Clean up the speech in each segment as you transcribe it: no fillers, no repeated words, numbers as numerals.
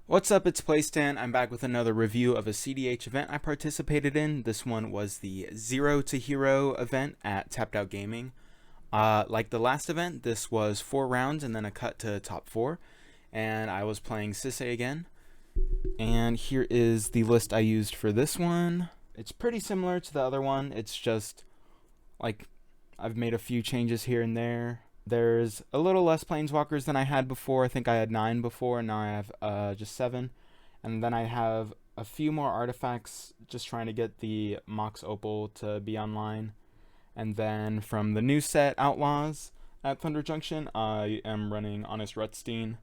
What's up, it's Playstan. I'm back with another review of a cEDH event I participated in. This one was the Zero to Hero event at Tapped Out Gaming. Like the last event, this was 4 rounds and then a cut to top 4. And I was playing cEDH again. And here is the list I used for this one. It's pretty similar to the other one. It's just like I've made a few changes here and there. There's a little less planeswalkers than I had before. I think I had 9 before, and now I have just 7. And then I have a few more artifacts, just trying to get the Mox Opal to be online. And then from the new set, Outlaws, at Thunder Junction, I am running Honest Rutstein.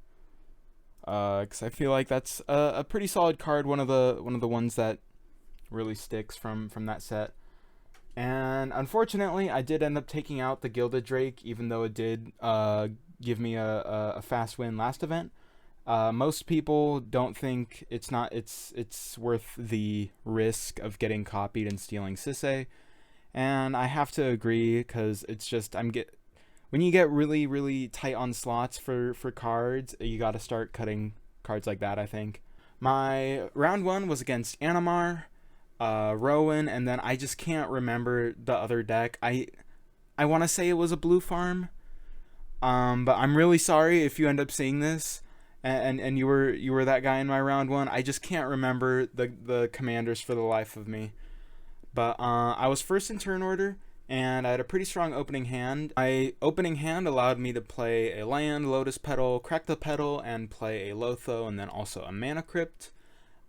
Because I feel like that's a pretty solid card, one of the ones that really sticks from that set. And unfortunately, I did end up taking out the Gilded Drake, even though it did give me a fast win last event. Most people don't think it's worth the risk of getting copied and stealing cEDH, and I have to agree because it's just when you get really tight on slots for cards, you got to start cutting cards like that. I think my round 1 was against Animar, Rowan, and then I just can't remember the other deck. I want to say it was a blue farm, but I'm really sorry if you end up seeing this, and you were that guy in my round 1. I just can't remember the commanders for the life of me. But I was first in turn order, and I had a pretty strong opening hand. My opening hand allowed me to play a land, Lotus Petal, Crack the Petal, and play a Lotho, and then also a Mana Crypt.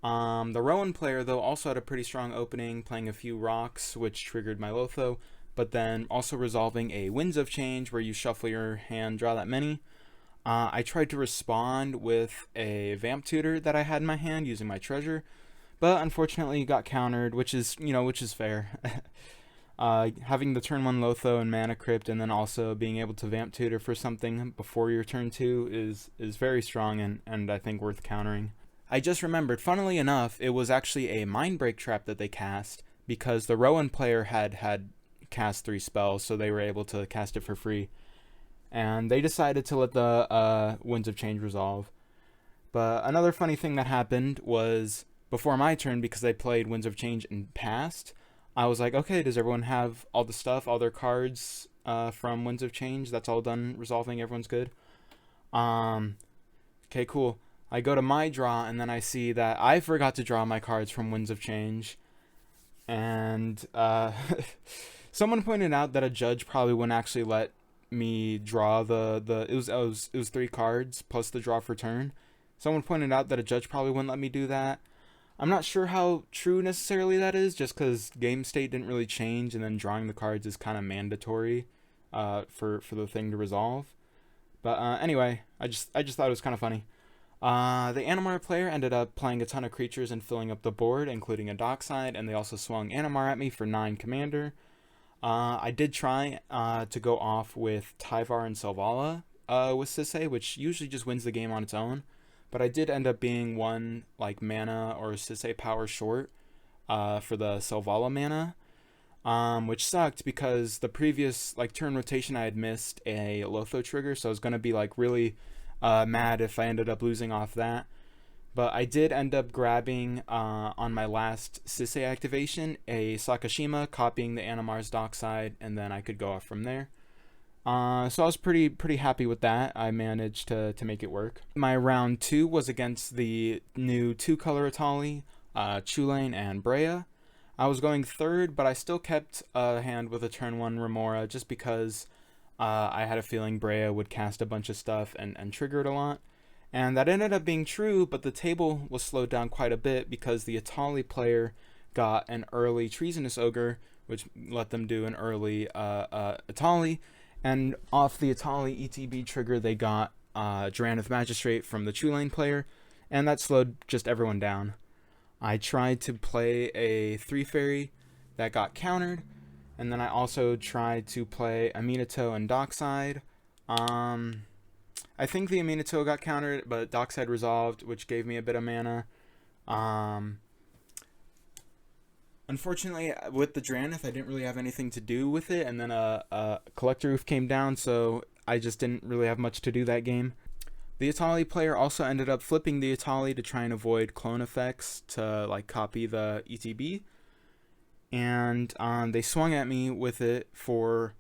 The Rowan player, though, also had a pretty strong opening, playing a few rocks, which triggered my Lotho, but then also resolving a Winds of Change, where you shuffle your hand, draw that many. I tried to respond with a Vamp Tutor that I had in my hand using my treasure, but unfortunately got countered, which is fair. Having the turn 1 Lotho and Mana Crypt, and then also being able to Vamp Tutor for something before your turn 2 is very strong and I think worth countering. I just remembered, funnily enough, it was actually a Mindbreak trap that they cast, because the Rowan player had cast 3 spells, so they were able to cast it for free. And they decided to let the Winds of Change resolve. But another funny thing that happened was, before my turn, because they played Winds of Change and passed, I was like, okay, does everyone have all the stuff, all their cards from Winds of Change? That's all done resolving, everyone's good? Okay, cool. I go to my draw, and then I see that I forgot to draw my cards from Winds of Change. And someone pointed out that a judge probably wouldn't actually let me draw it was 3 cards plus the draw for turn. Someone pointed out that a judge probably wouldn't let me do that. I'm not sure how true necessarily that is, just because game state didn't really change, and then drawing the cards is kind of mandatory for the thing to resolve. But anyway, I just thought it was kind of funny. The Animar player ended up playing a ton of creatures and filling up the board, including a Dockside, and they also swung Animar at me for 9 commander. I did try to go off with Tyvar and Selvala with cEDH, which usually just wins the game on its own, but I did end up being 1 like mana or cEDH power short for the Selvala mana, which sucked because the previous turn rotation I had missed a Lotho trigger, so I was going to be really mad if I ended up losing off that. But I did end up grabbing on my last cEDH activation a Sakashima, copying the Animar's Dockside, and then I could go off from there. So I was pretty happy with that. I managed to make it work. My round 2 was against the new 2-color Atali, Chulane and Brea. I was going 3rd, but I still kept a hand with a turn 1 Remora, just because I had a feeling Brea would cast a bunch of stuff and trigger it a lot. And that ended up being true, but the table was slowed down quite a bit because the Atali player got an early Treasonous Ogre, which let them do an early Atali. And off the Atali ETB trigger, they got Drannith Magistrate from the Chulane player, and that slowed just everyone down. I tried to play a 3-fairy that got countered, and then I also tried to play Aminato and Dockside. I think the Aminato got countered, but Dockside resolved, which gave me a bit of mana. Unfortunately, with the Drannith, I didn't really have anything to do with it, and then a Collector Roof came down, so I just didn't really have much to do that game. The Atali player also ended up flipping the Atali to try and avoid clone effects to like copy the ETB, and they swung at me with it for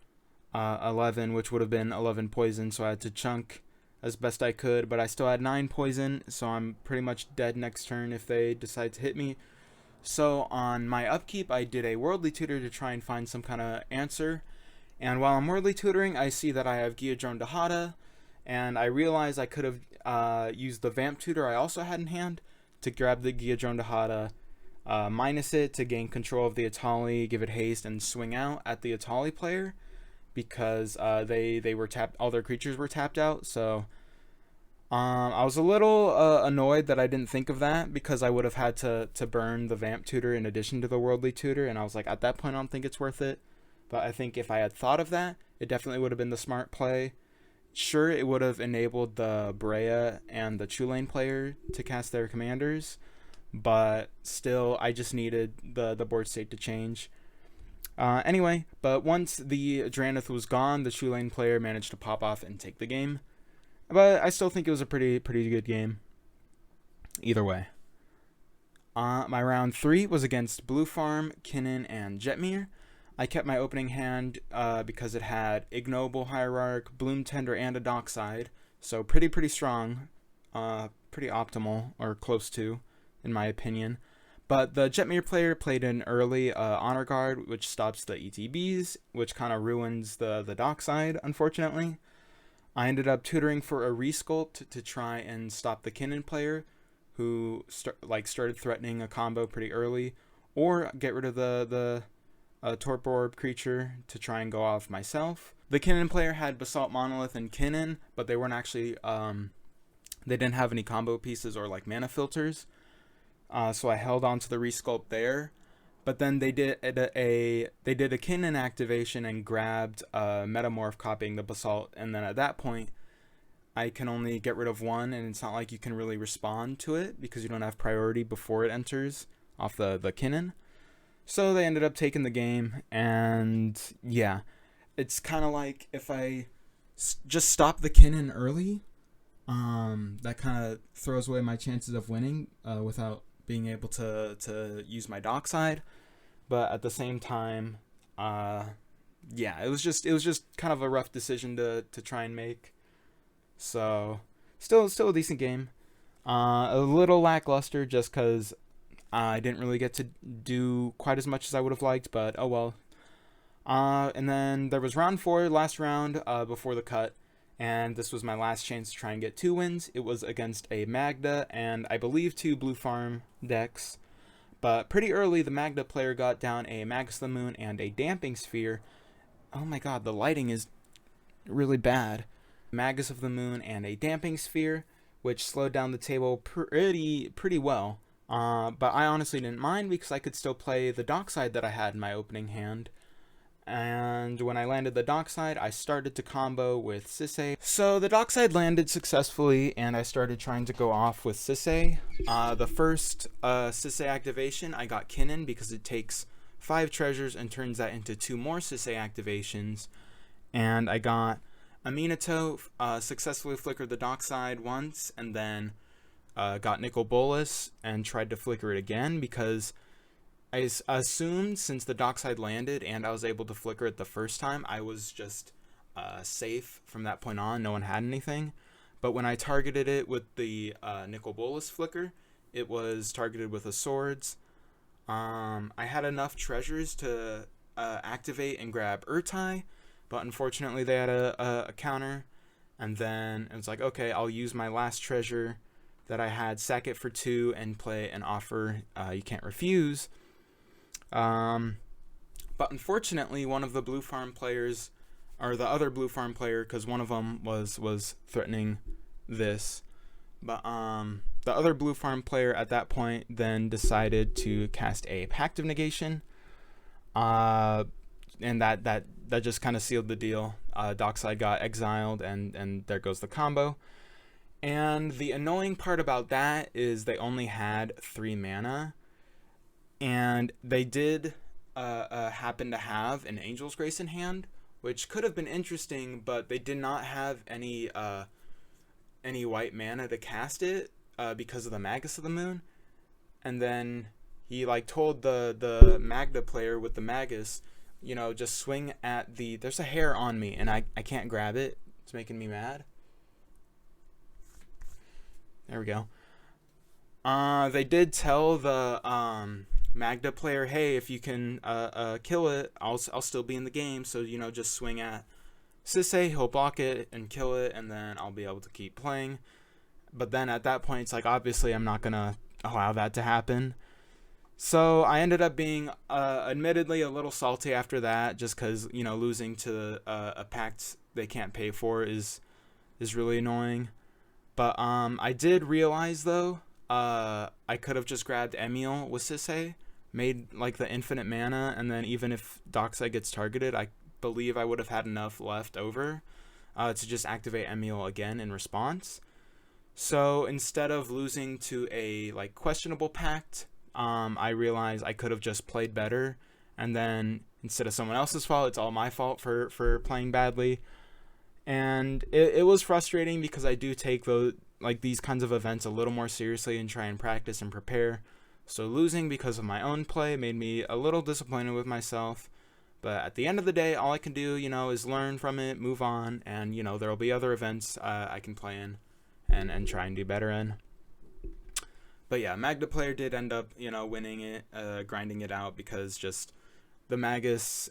11, which would have been 11 poison, so I had to chunk as best I could, but I still had 9 poison, so I'm pretty much dead next turn if they decide to hit me. So on my upkeep, I did a Worldly Tutor to try and find some kind of answer, and while I'm Worldly Tutoring, I see that I have Guilladrone Dahada, and I realize I could have used the Vamp Tutor I also had in hand to grab the Guilladrone Dahada, minus it to gain control of the Atali, give it haste, and swing out at the Atali player, because they were tapped, all their creatures were tapped out. So I was a little annoyed that I didn't think of that, because I would have had to burn the Vamp Tutor in addition to the Worldly Tutor, and I was like, at that point I don't think it's worth it. But I think if I had thought of that, it definitely would have been the smart play. Sure, it would have enabled the Brea and the Tulane player to cast their commanders, but still, I just needed the board state to change. Anyway, but once the Drannith was gone, the Tulane player managed to pop off and take the game. But I still think it was a pretty good game. Either way. My round 3 was against Blue Farm, Kinnan, and Jetmir. I kept my opening hand because it had Ignoble Hierarch, Bloom Tender, and a Dockside. So pretty strong. Pretty optimal, or close to, in my opinion. But the Jetmir player played an early Honor Guard, which stops the ETBs, which kind of ruins the Dockside, unfortunately. I ended up tutoring for a Resculpt to try and stop the Kinnan player, who started threatening a combo pretty early, or get rid of the Torpor Orb creature to try and go off myself. The Kinnan player had Basalt Monolith and Kinnan, but they weren't actually, they didn't have any combo pieces or like mana filters. So I held on to the Resculpt there, but then they did a Kinnan activation and grabbed Metamorph, copying the Basalt, and then at that point I can only get rid of one, and it's not like you can really respond to it because you don't have priority before it enters off the Kinnan. So they ended up taking the game, and yeah, it's kind of like if I just stop the Kinnan early, that kind of throws away my chances of winning without being able to use my Dockside. But at the same time, yeah, it was just kind of a rough decision to try and make. So still a decent game. A little lackluster just because I didn't really get to do quite as much as I would have liked, but oh well. And then there was round 4, last round before the cut, and this was my last chance to try and get 2 wins. It was against a Magda and I believe 2 Blue Farm decks. But pretty early, the Magda player got down a Magus of the Moon and a Damping Sphere. Oh my god, the lighting is really bad. Magus of the Moon and a Damping Sphere, which slowed down the table pretty well. But I honestly didn't mind because I could still play the Dockside that I had in my opening hand. And when I landed the Dockside, I started to combo with Sisay. So the Dockside landed successfully, and I started trying to go off with Sisay. The first Sisay activation, I got Kinnan because it takes 5 treasures and turns that into 2 more Sisay activations. And I got Aminato, successfully flickered the Dockside once, and then got Nicol Bolas and tried to flicker it again because I assumed since the Dockside landed and I was able to flicker it the first time, I was just safe from that point on. No one had anything. But when I targeted it with the Nicol Bolas flicker, it was targeted with a swords. I had enough treasures to activate and grab Urtai, but unfortunately they had a counter. And then it was like, okay, I'll use my last treasure that I had, sack it for 2, and play an offer you can't refuse. But unfortunately, one of the Blue Farm players, or the other Blue Farm player, because one of them was threatening this, but the other Blue Farm player at that point then decided to cast a Pact of Negation, and that just kind of sealed the deal. Dockside got exiled, and there goes the combo. And the annoying part about that is they only had 3 mana. And they did happen to have an Angel's Grace in hand, which could have been interesting, but they did not have any any white mana to cast it because of the Magus of the Moon. And then he like told the Magda player with the Magus, just swing at the... There's a hair on me, and I can't grab it. It's making me mad. There we go. They did tell the Magda player, hey, if you can kill it, I'll still be in the game. So, just swing at Sisei, he'll block it and kill it, and then I'll be able to keep playing. But then at that point, it's like, obviously I'm not going to allow that to happen. So I ended up being admittedly a little salty after that, just because, losing to a pact they can't pay for is really annoying. But I did realize, though, I could have just grabbed Emil with Sisei, made like the infinite mana, and then even if Dockside gets targeted, I believe I would have had enough left over to just activate Emil again in response. So instead of losing to a like questionable pact, I realized I could have just played better, and then instead of someone else's fault, it's all my fault for playing badly. And it was frustrating because I do take these kinds of events a little more seriously and try and practice and prepare. So losing because of my own play made me a little disappointed with myself. But at the end of the day, all I can do, is learn from it, move on, and, there'll be other events I can play in and try and do better in. But yeah, Magda player did end up, winning it, grinding it out, because just the Magus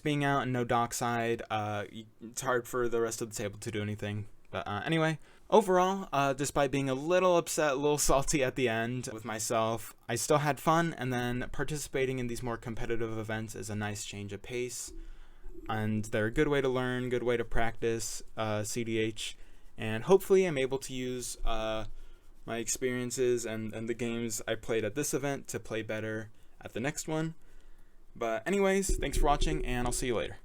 being out and no Dockside, it's hard for the rest of the table to do anything. But anyway, overall, despite being a little upset, a little salty at the end with myself, I still had fun, and then participating in these more competitive events is a nice change of pace. And they're a good way to learn, good way to practice cEDH, and hopefully I'm able to use my experiences and the games I played at this event to play better at the next one. But anyways, thanks for watching, and I'll see you later.